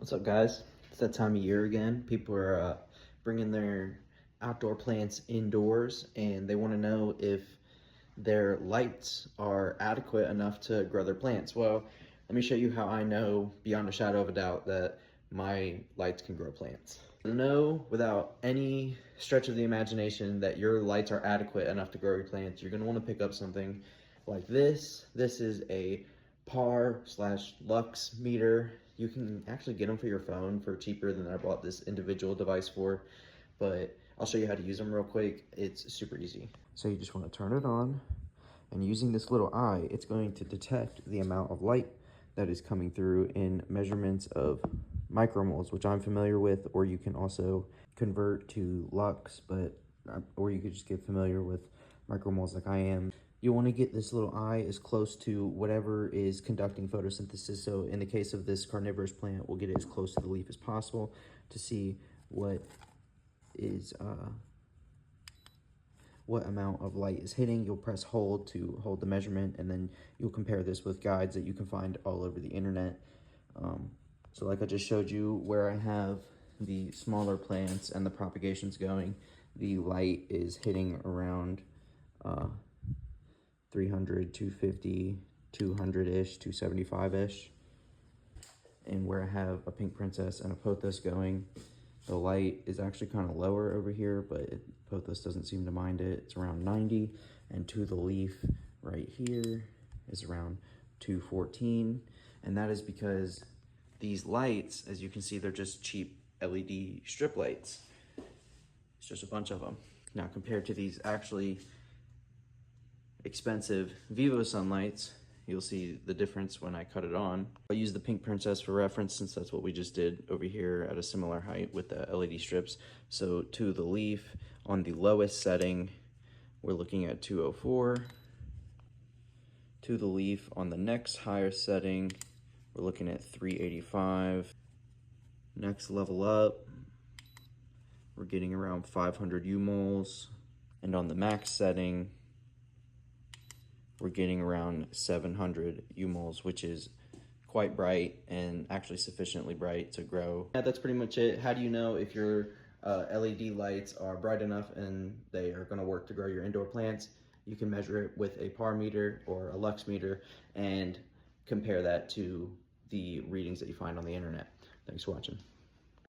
What's up, guys? It's that time of year again. People are bringing their outdoor plants indoors, and they want to know if their lights are adequate enough to grow their plants. Well, let me show you how I know beyond a shadow of a doubt that my lights can grow plants. Know without any stretch of the imagination that your lights are adequate enough to grow your plants, you're going to want to pick up something like this. This is a Par/Lux meter. You can actually get them for your phone for cheaper than I bought this individual device for, but I'll show you how to use them real quick. It's super easy. So you just want to turn it on, and using this little eye, it's going to detect the amount of light that is coming through in measurements of micromoles, which I'm familiar with, or you can also convert to lux, or you could just get familiar with micromoles like I am. You want to get this little eye as close to whatever is conducting photosynthesis. So in the case of this carnivorous plant, we'll get it as close to the leaf as possible to see what is what amount of light is hitting. You'll press hold to hold the measurement, and then you'll compare this with guides that you can find all over the internet. So like I just showed you, where I have the smaller plants and the propagations going, the light is hitting around 300, 250, 200-ish, 275-ish. And where I have a pink princess and a pothos going, the light is actually kind of lower over here, but pothos doesn't seem to mind it. It's around 90, and to the leaf right here is around 214. And that is because these lights, as you can see, they're just cheap LED strip lights. It's just a bunch of them. Now compared to these actually expensive Vivo sunlights, you'll see the difference when I cut it on. I'll use the pink princess for reference, since that's what we just did over here at a similar height with the LED strips. So to the leaf, on the lowest setting, we're looking at 204. To the leaf, on the next higher setting, we're looking at 385. Next level up, we're getting around 500 U-moles. And on the max setting, we're getting around 700 U-moles, which is quite bright and actually sufficiently bright to grow. Yeah, that's pretty much it. How do you know if your LED lights are bright enough and they are gonna work to grow your indoor plants? You can measure it with a Par meter or a Lux meter and compare that to the readings that you find on the internet. Thanks for watching.